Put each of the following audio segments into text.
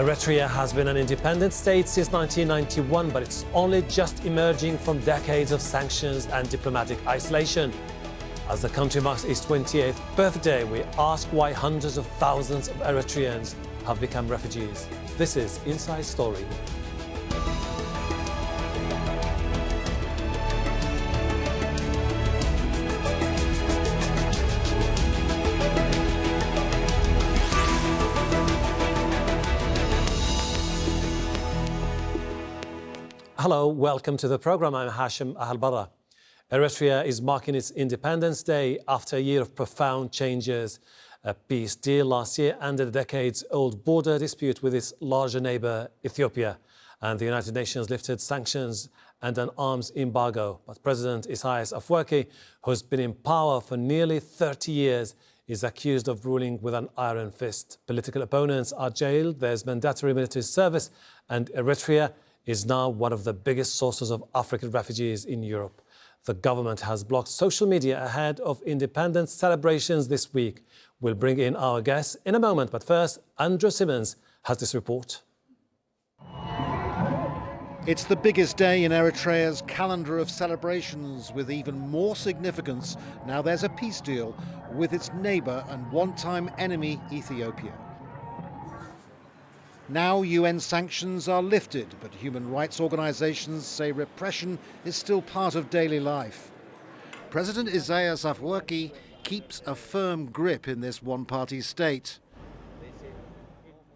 Eritrea has been an independent state since 1991, but it's only just emerging from decades of sanctions and diplomatic isolation. As the country marks its 28th birthday, we ask why hundreds of thousands of Eritreans have become refugees. This is Inside Story. Hello, welcome to the program. I'm Hashem Ahelbarra. Eritrea is marking its Independence Day after a year of profound changes. A peace deal last year ended a decades-old border dispute with its larger neighbour, Ethiopia. And the United Nations lifted sanctions and an arms embargo. But President Isaias Afwerki, who's been in power for nearly 30 years, is accused of ruling with an iron fist. Political opponents are jailed, there's mandatory military service, and Eritrea is now one of the biggest sources of African refugees in Europe. The government has blocked social media ahead of independence celebrations this week. We'll bring in our guests in a moment, but first, Andrew Simmons has this report. It's the biggest day in Eritrea's calendar of celebrations, with even more significance now there's a peace deal with its neighbour and one-time enemy, Ethiopia. Now UN sanctions are lifted, but human rights organisations say repression is still part of daily life. President Isaias Afwerki keeps a firm grip in this one-party state.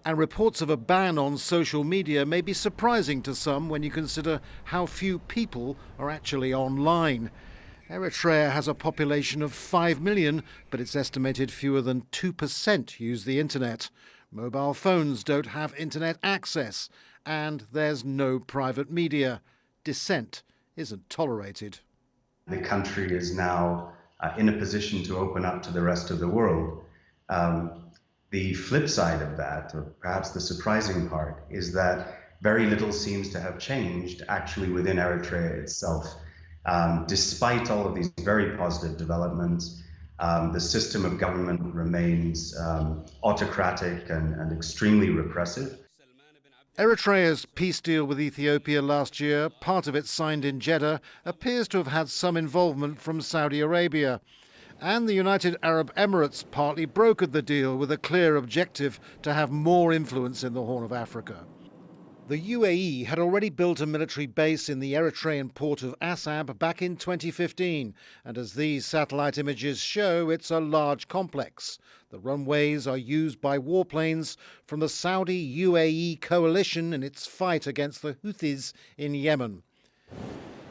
And reports of a ban on social media may be surprising to some when you consider how few people are actually online. Eritrea has a population of 5 million, but it's estimated fewer than 2% use the internet. Mobile phones don't have internet access, and there's no private media. Dissent isn't tolerated. The country is now in a position to open up to the rest of the world. The flip side of that, or perhaps the surprising part, is that very little seems to have changed actually within Eritrea itself. Despite all of these very positive developments, the system of government remains autocratic and extremely repressive. Eritrea's peace deal with Ethiopia last year, part of it signed in Jeddah, appears to have had some involvement from Saudi Arabia. And the United Arab Emirates partly brokered the deal with a clear objective to have more influence in the Horn of Africa. The UAE had already built a military base in the Eritrean port of Assab back in 2015, and as these satellite images show, it's a large complex. The runways are used by warplanes from the Saudi-UAE coalition in its fight against the Houthis in Yemen.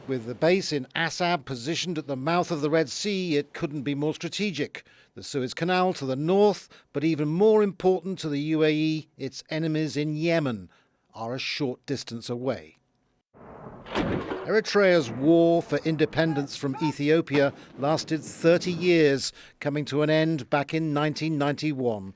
With the base in Assab positioned at the mouth of the Red Sea, it couldn't be more strategic. The Suez Canal to the north, but even more important to the UAE, its enemies in Yemen are a short distance away. Eritrea's war for independence from Ethiopia lasted 30 years, coming to an end back in 1991.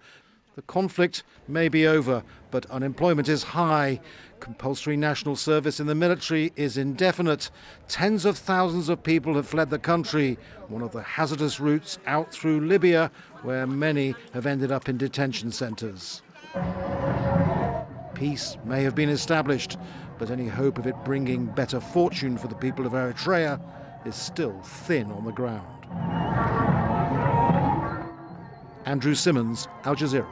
The conflict may be over, but unemployment is high. Compulsory national service in the military is indefinite. Tens of thousands of people have fled the country, one of the hazardous routes out through Libya, where many have ended up in detention centres. Peace may have been established, but any hope of it bringing better fortune for the people of Eritrea is still thin on the ground. Andrew Simmons, Al Jazeera.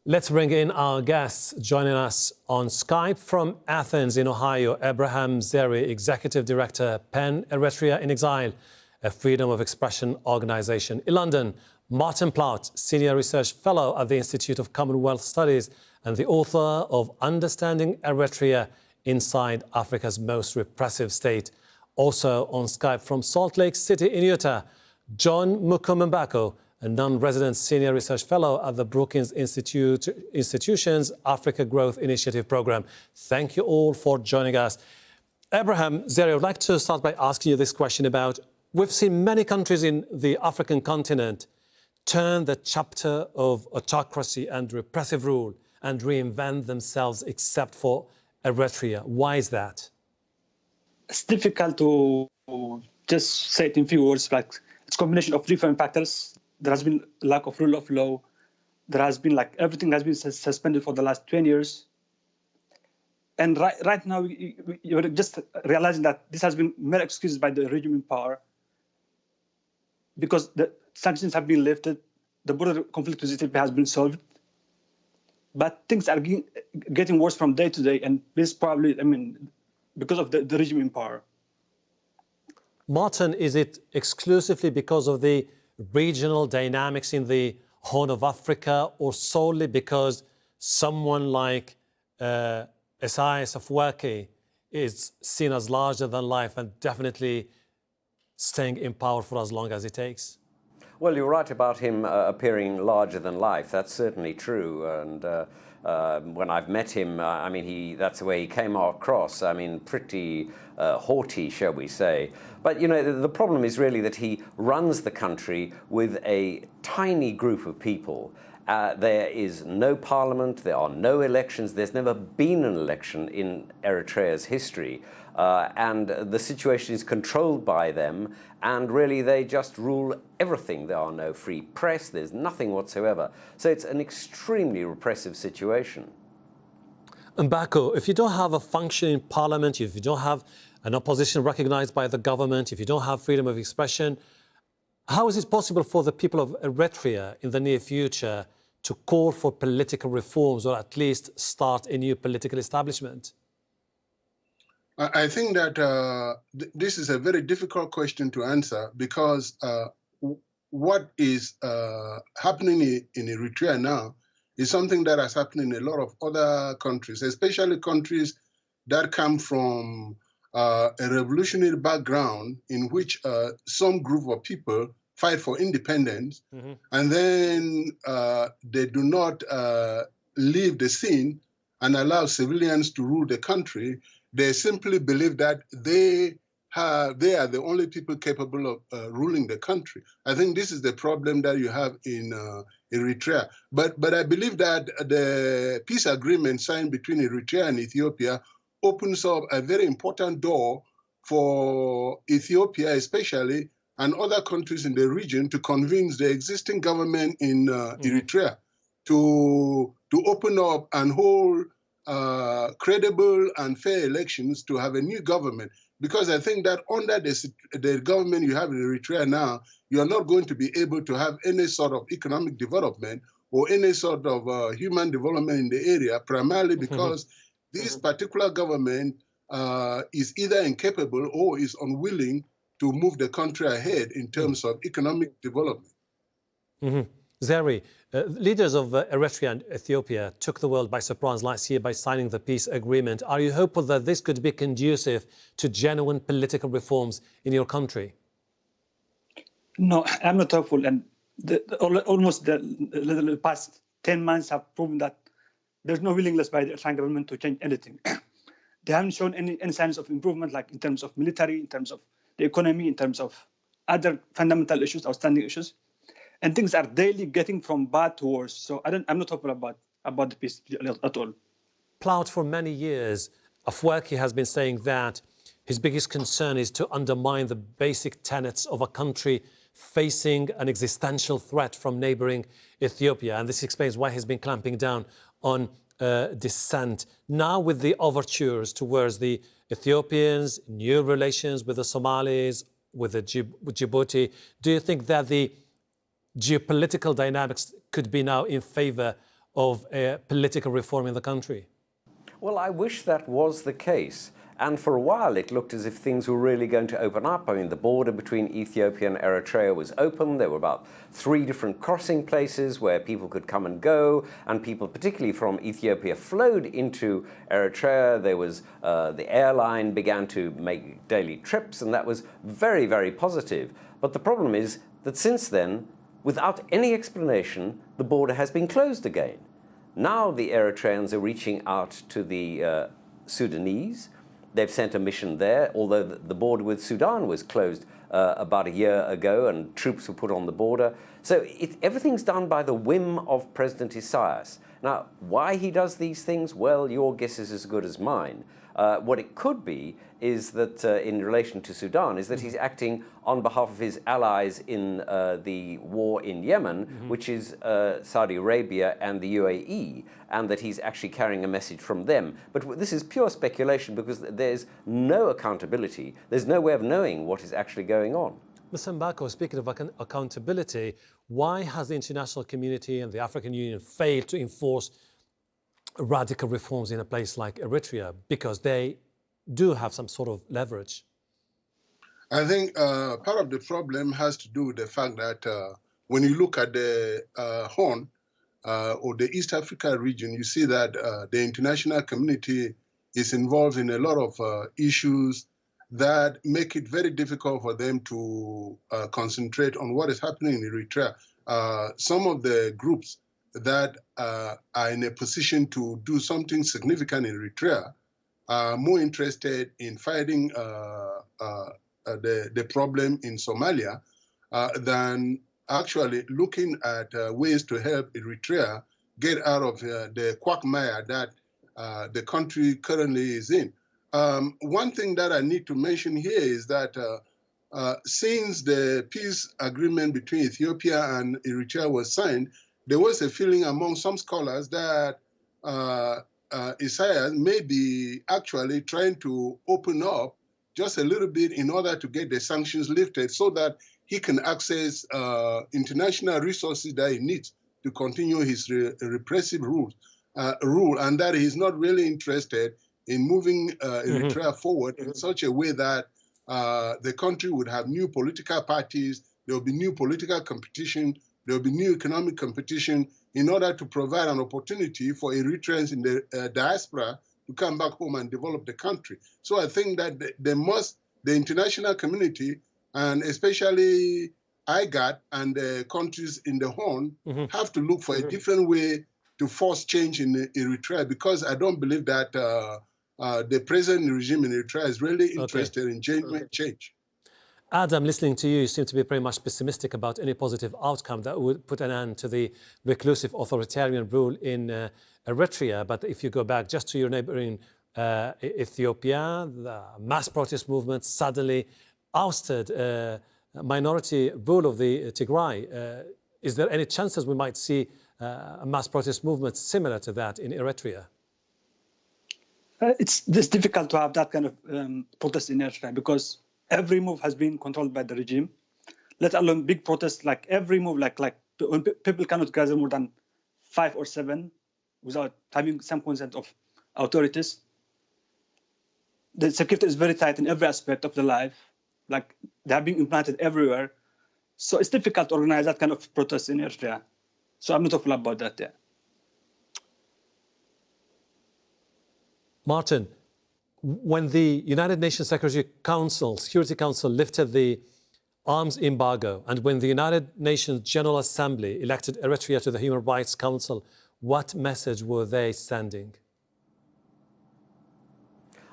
Let's bring in our guests. Joining us on Skype from Athens in Ohio, Zere, Executive Director, PEN Eritrea in Exile, a freedom of expression organisation. In London, Martin Plaut, Senior Research Fellow at the Institute of Commonwealth Studies and the author of Understanding Eritrea Inside Africa's Most Repressive State. Also on Skype from Salt Lake City in Utah, John Mukumembako, a non-resident Senior Research Fellow at the Brookings Institution's Africa Growth Initiative Programme. Thank you all for joining us. Zere, I would like to start by asking you this question about, we've seen many countries in the African continent turn the chapter of autocracy and repressive rule and reinvent themselves except for Eritrea. Why is that? It's difficult to just say it in few words, like it's a combination of different factors. there has been lack of rule of law. There has been everything has been suspended for the last 20 years. And right now, you're just realizing that this has been mere excuses by the regime in power, because the sanctions have been lifted, the border conflict with Ethiopia has been solved, but things are getting worse from day to day, and this probably, because of the regime in power. Martin, is it exclusively because of the regional dynamics in the Horn of Africa, or solely because someone like Isaias Afwerki is seen as larger than life and definitely staying in power for as long as it takes? Well, you're right about him appearing larger than life. That's certainly true. And when I've met him, that's the way he came across. Pretty haughty, shall we say. But, the problem is really that he runs the country with a tiny group of people. There is no parliament, there are no elections, there's never been an election in Eritrea's history. And the situation is controlled by them, and really they just rule everything. There are no free press, there's nothing whatsoever. So it's an extremely repressive situation. Mbako, if you don't have a functioning parliament, if you don't have an opposition recognized by the government, if you don't have freedom of expression, how is it possible for the people of Eritrea in the near future to call for political reforms, or at least start a new political establishment? I think that this is a very difficult question to answer, because what is happening in Eritrea now is something that has happened in a lot of other countries, especially countries that come from a revolutionary background in which some group of people fight for independence, and then they do not leave the scene and allow civilians to rule the country. They simply believe that they are the only people capable of ruling the country. I think this is the problem that you have in Eritrea. But I believe that the peace agreement signed between Eritrea and Ethiopia opens up a very important door for Ethiopia, especially, and other countries in the region to convince the existing government in Eritrea to open up and hold credible and fair elections to have a new government. Because I think that under the government you have in Eritrea now, you are not going to be able to have any sort of economic development or any sort of human development in the area, primarily because this particular government is either incapable or is unwilling to move the country ahead in terms of economic development. Zere, leaders of Eritrea and Ethiopia took the world by surprise last year by signing the peace agreement. Are you hopeful that this could be conducive to genuine political reforms in your country? No, I'm not hopeful. And almost the past 10 months have proven that there's no willingness by the Eritrean government to change anything. They haven't shown any signs of improvement, like in terms of military, in terms of the economy, in terms of other fundamental issues, outstanding issues. And things are daily getting from bad to worse. So I'm not hopeful about the peace at all. Plaut, for many years, Afwerki has been saying that his biggest concern is to undermine the basic tenets of a country facing an existential threat from neighboring Ethiopia. And this explains why he's been clamping down on dissent. Now, with the overtures towards the Ethiopians, new relations with the Somalis, with Djibouti, do you think that the geopolitical dynamics could be now in favor of a political reform in the country? Well, I wish that was the case. And for a while, it looked as if things were really going to open up. The border between Ethiopia and Eritrea was open. There were about 3 different crossing places where people could come and go, and people, particularly from Ethiopia, flowed into Eritrea. There was the airline began to make daily trips, and that was very, very positive. But the problem is that since then, without any explanation, the border has been closed again. Now the Eritreans are reaching out to the Sudanese. They've sent a mission there, although the border with Sudan was closed about a year ago, and troops were put on the border. So everything's done by the whim of President Isaias. Now, why he does these things? Well, your guess is as good as mine. What it could be is that in relation to Sudan, is that he's acting on behalf of his allies in the war in Yemen, which is Saudi Arabia and the UAE, and that he's actually carrying a message from them. But this is pure speculation because there's no accountability. There's no way of knowing what is actually going on. Mr. Mbako, speaking of accountability, why has the international community and the African Union failed to enforce radical reforms in a place like Eritrea? Because they do have some sort of leverage. I think part of the problem has to do with the fact that when you look at the Horn or the East Africa region, you see that the international community is involved in a lot of issues that make it very difficult for them to concentrate on what is happening in Eritrea. Some of the groups that are in a position to do something significant in Eritrea are more interested in fighting the problem in Somalia than actually looking at ways to help Eritrea get out of the quagmire that the country currently is in. One thing that I need to mention here is that since the peace agreement between Ethiopia and Eritrea was signed, there was a feeling among some scholars that Isaias may be actually trying to open up just a little bit in order to get the sanctions lifted so that he can access international resources that he needs to continue his repressive rule, and that he's not really interested in moving Eritrea forward in such a way that the country would have new political parties, there will be new political competition, there will be new economic competition in order to provide an opportunity for Eritreans in the diaspora to come back home and develop the country. So I think that the international community, and especially IGAD and the countries in the Horn, have to look for a different way to force change in Eritrea, because I don't believe that the present regime in Eritrea is really interested in genuine change. Adam, listening to you, you seem to be pretty much pessimistic about any positive outcome that would put an end to the reclusive authoritarian rule in Eritrea. But if you go back just to your neighboring Ethiopia, the mass protest movement suddenly ousted minority rule of the Tigray. Is there any chances we might see a mass protest movement similar to that in Eritrea? It's difficult to have that kind of protest in Eritrea because every move has been controlled by the regime, let alone big protests. Like every move, like when people cannot gather more than 5 or 7 without having some consent of authorities. The security is very tight in every aspect of the life. Like they have been implanted everywhere. So it's difficult to organize that kind of protest in Eritrea. So I'm not hopeful about that, yeah. Martin, when the United Nations Security Council lifted the arms embargo, and when the United Nations General Assembly elected Eritrea to the Human Rights Council, what message were they sending?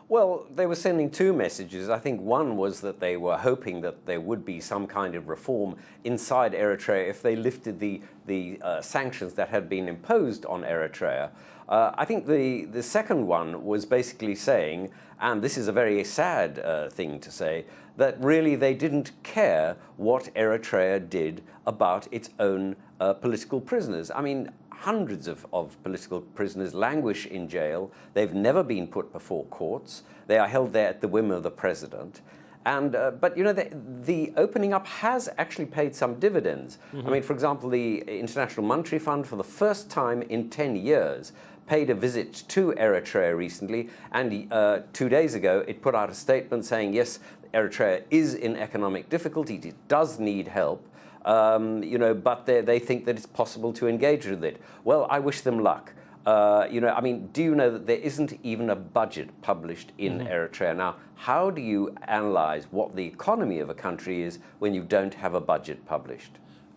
Well, they were sending 2 messages. I think one was that they were hoping that there would be some kind of reform inside Eritrea if they lifted the sanctions that had been imposed on Eritrea. I think the second one was basically saying, and this is a very sad thing to say, that really they didn't care what Eritrea did about its own political prisoners. I mean, hundreds of political prisoners languish in jail. They've never been put before courts. They are held there at the whim of the president. And but you know, the opening up has actually paid some dividends. I mean, for example, the International Monetary Fund, for the first time in 10 years, paid a visit to Eritrea recently, and 2 days ago it put out a statement saying, yes, Eritrea is in economic difficulty, it does need help, you know, but they think that it's possible to engage with it. Well, I wish them luck. You know, I mean, do you know that there isn't even a budget published in Eritrea? Now, how do you analyze what the economy of a country is when you don't have a budget published?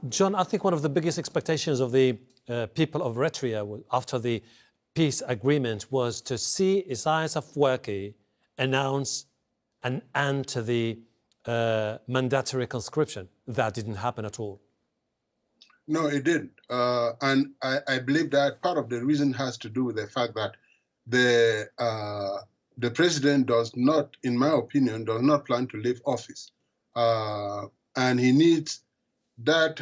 John, I think one of the biggest expectations of the people of Eritrea after the peace agreement was to see Isaias Afwerki announce an end to the mandatory conscription. That didn't happen at all. No, it didn't. And I believe that part of the reason has to do with the fact that the president does not, in my opinion, does not plan to leave office. And he needs that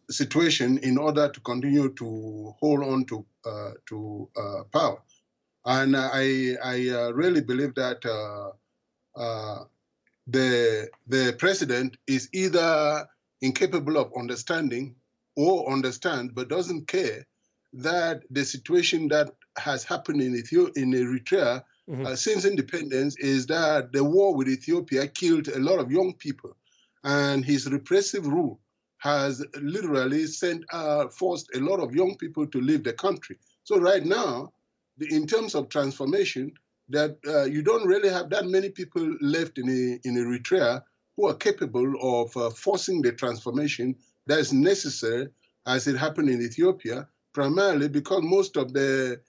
situation in order to continue to hold on to power. And I really believe that the president is either incapable of understanding or understands but doesn't care that the situation that has happened in Eritrea since independence is that the war with Ethiopia killed a lot of young people, and his repressive rule has literally forced a lot of young people to leave the country. So right now, in terms of transformation, that you don't really have that many people left in Eritrea who are capable of forcing the transformation that is necessary as it happened in Ethiopia, primarily because most of the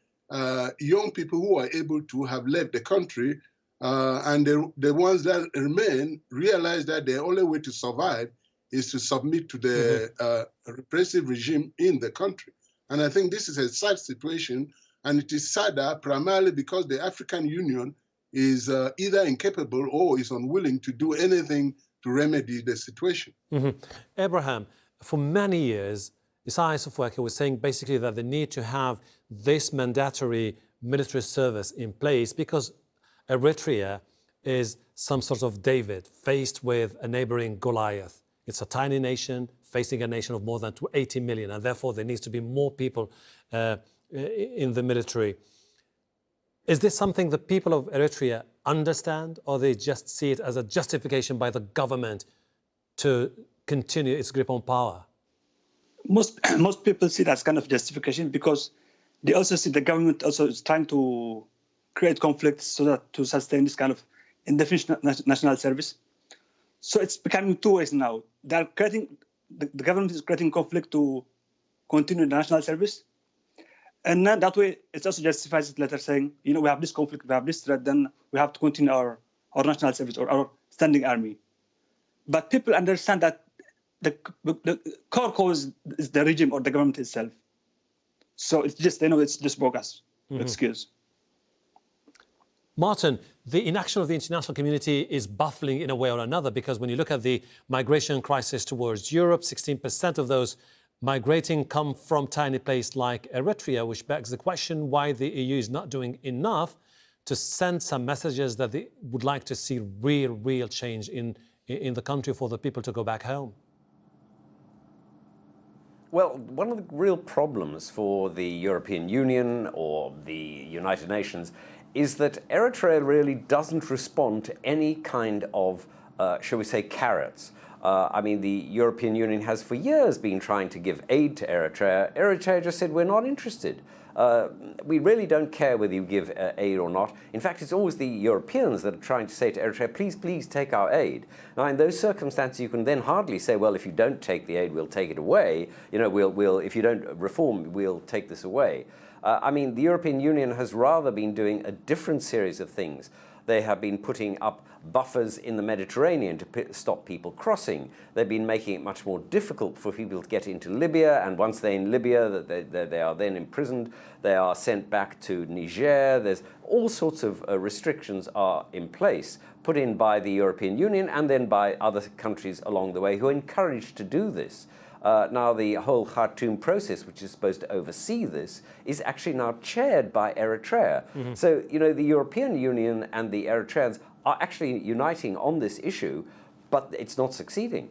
young people who are able to have left the country and the ones that remain realize that the only way to survive is to submit to the repressive regime in the country. And I think this is a sad situation, and it is sadder primarily because the African Union is either incapable or is unwilling to do anything to remedy the situation. Abraham, for many years, Isaias Afwerki was saying basically that they need to have this mandatory military service in place because Eritrea is some sort of David faced with a neighboring Goliath. It's a tiny nation facing a nation of more than 80 million, and therefore there needs to be more people in the military. Is this something the people of Eritrea understand, or they just see it as a justification by the government to continue its grip on power? Most people see that as kind of justification because they also see the government also is trying to create conflicts so that to sustain this kind of indefinite national service. So it's becoming two ways now. They're creating the government is creating conflict to continue the national service, and then that way it also justifies it later saying, you know, we have this conflict, we have this threat, then we have to continue our national service or our standing army. But people understand that the core cause is the regime or the government itself. So it's just, you know, it's just bogus excuse. Martin, the inaction of the international community is baffling in a way or another, because when you look at the migration crisis towards Europe, 16% of those migrating come from tiny place like Eritrea, which begs the question why the EU is not doing enough to send some messages that they would like to see real change in the country for the people to go back home. Well, one of the real problems for the European Union or the United Nations is that Eritrea really doesn't respond to any kind of, shall we say, carrots. I mean, the European Union has for years been trying to give aid to Eritrea. Eritrea just said, we're not interested. We really don't care whether you give aid or not. In fact, it's always the Europeans that are trying to say to Eritrea, please take our aid. Now, in those circumstances, you can then hardly say, well, if you don't take the aid, we'll take it away. You know, if you don't reform, we'll take this away. I mean, the European Union has rather been doing a different series of things. They have been putting up buffers in the Mediterranean to stop people crossing. They've been making it much more difficult for people to get into Libya, and once they're in Libya, they are then imprisoned. They are sent back to Niger. There's all sorts of restrictions are in place, put in by the European Union and then by other countries along the way who are encouraged to do this. Now, the whole Khartoum process, which is supposed to oversee this, is actually now chaired by Eritrea. So, you know, the European Union and the Eritreans are actually uniting on this issue, but it's not succeeding.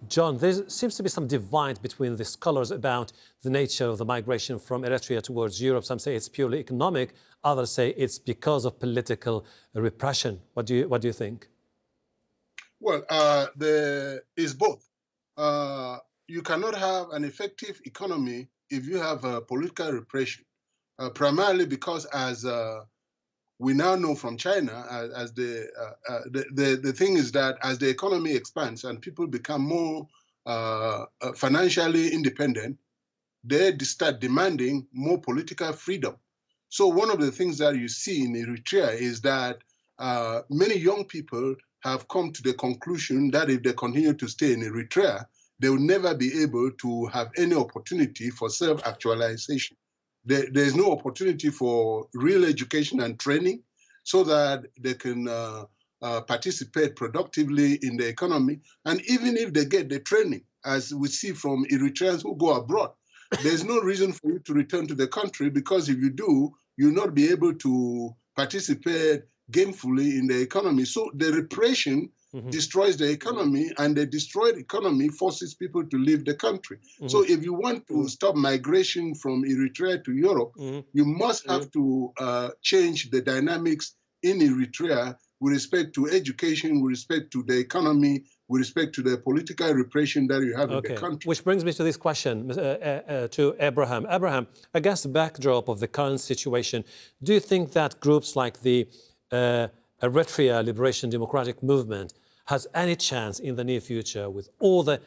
John, there seems to be some divide between the scholars about the nature of the migration from Eritrea towards Europe. Some say it's purely economic, others say it's because of political repression. What do you think? Well, there is both. You cannot have an effective economy if you have political repression, primarily because, as we now know from China, as the thing is that as the economy expands and people become more financially independent, they start demanding more political freedom. So one of the things that you see in Eritrea is that many young people have come to the conclusion that if they continue to stay in Eritrea, they will never be able to have any opportunity for self-actualization. There's no opportunity for real education and training so that they can participate productively in the economy. And even if they get the training, as we see from Eritreans who go abroad, there's no reason for you to return to the country, because if you do, you'll not be able to participate gainfully in the economy. So the repression destroys the economy, and the destroyed economy forces people to leave the country. So if you want to stop migration from Eritrea to Europe, you must have to change the dynamics in Eritrea with respect to education, with respect to the economy, with respect to the political repression that you have in the country. Which brings me to this question to Abraham. Abraham, against the backdrop of the current situation, do you think that groups like the Eritrea Liberation Democratic Movement has any chance in the near future, with all the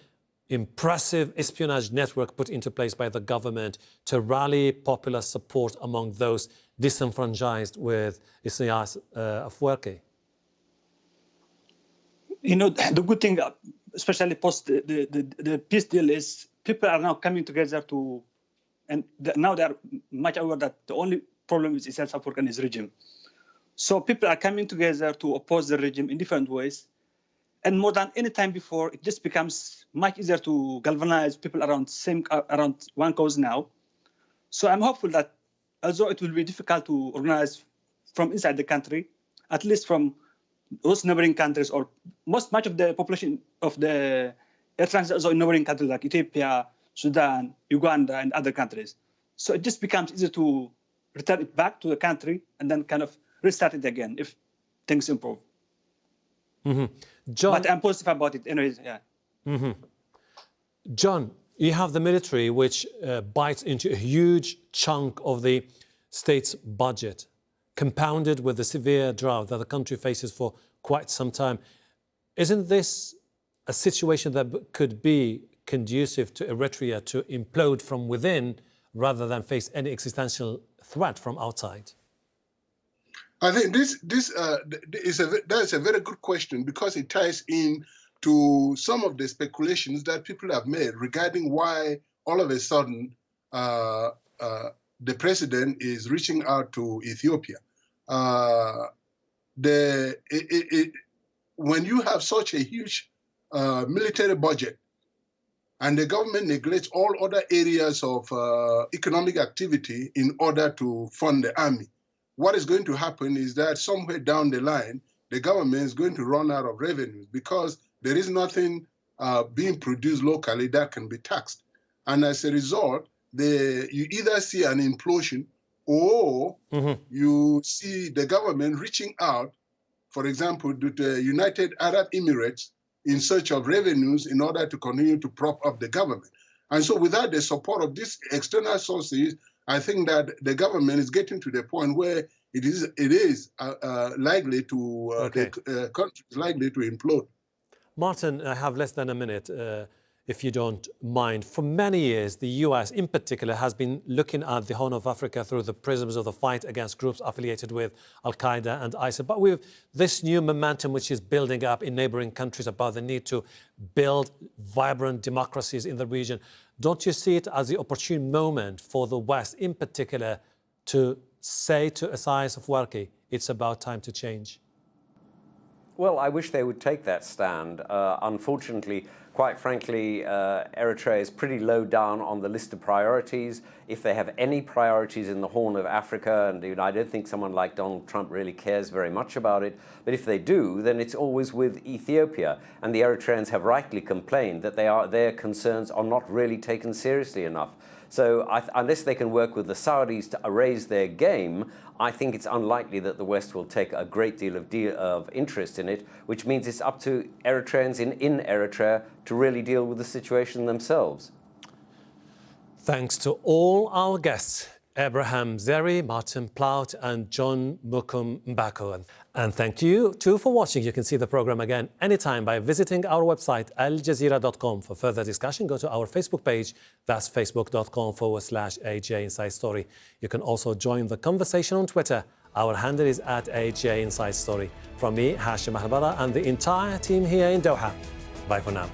impressive espionage network put into place by the government, to rally popular support among those disenfranchised with Isaias Afwerki? You know, the good thing, especially post the peace deal, is people are now coming together to, and now they are much aware that the only problem is Isaias Afwerki and his regime. So people are coming together to oppose the regime in different ways. And more than any time before, it just becomes much easier to galvanize people around one cause now. So I'm hopeful that, although it will be difficult to organize from inside the country, at least from those neighboring countries, or much of the population of the Eritreans also in neighboring countries like Ethiopia, Sudan, Uganda, and other countries. So it just becomes easier to return it back to the country and then kind of restart it again if things improve. John, but I'm positive about it anyways, yeah. John, you have the military, which bites into a huge chunk of the state's budget, compounded with the severe drought that the country faces for quite some time. Isn't this a situation that could be conducive to Eritrea to implode from within rather than face any existential threat from outside? I think that's a very good question, because it ties in to some of the speculations that people have made regarding why all of a sudden the president is reaching out to Ethiopia. When you have such a huge military budget and the government neglects all other areas of economic activity in order to fund the army, what is going to happen is that somewhere down the line, the government is going to run out of revenues, because there is nothing being produced locally that can be taxed. And as a result, you either see an implosion, or you see the government reaching out, for example, to the United Arab Emirates in search of revenues in order to continue to prop up the government. And so without the support of these external sources, I think that the government is getting to the point where it is likely to, the country is likely to implode. Martin, I have less than a minute, if you don't mind. For many years, the US in particular has been looking at the Horn of Africa through the prisms of the fight against groups affiliated with Al-Qaeda and ISIL. But with this new momentum which is building up in neighboring countries about the need to build vibrant democracies in the region, don't you see it as the opportune moment for the West in particular to say to Isaias Afwerki, it's about time to change? Well, I wish they would take that stand. Unfortunately, quite frankly, Eritrea is pretty low down on the list of priorities. If they have any priorities in the Horn of Africa, and I don't think someone like Donald Trump really cares very much about it, but if they do, then it's always with Ethiopia. And the Eritreans have rightly complained that their concerns are not really taken seriously enough. So unless they can work with the Saudis to raise their game, I think it's unlikely that the West will take a great deal of interest in it, which means it's up to Eritreans in Eritrea to really deal with the situation themselves. Thanks to all our guests, Abraham Zere, Martin Plaut and John Mukum Mbako. And thank you too for watching. You can see the program again anytime by visiting our website, aljazeera.com. For further discussion, go to our Facebook page. That's facebook.com/AJ Inside Story. You can also join the conversation on Twitter Our handle is @AJ Inside Story. From me, Hashem Ahelbarra, and the entire team here in Doha. Bye for now.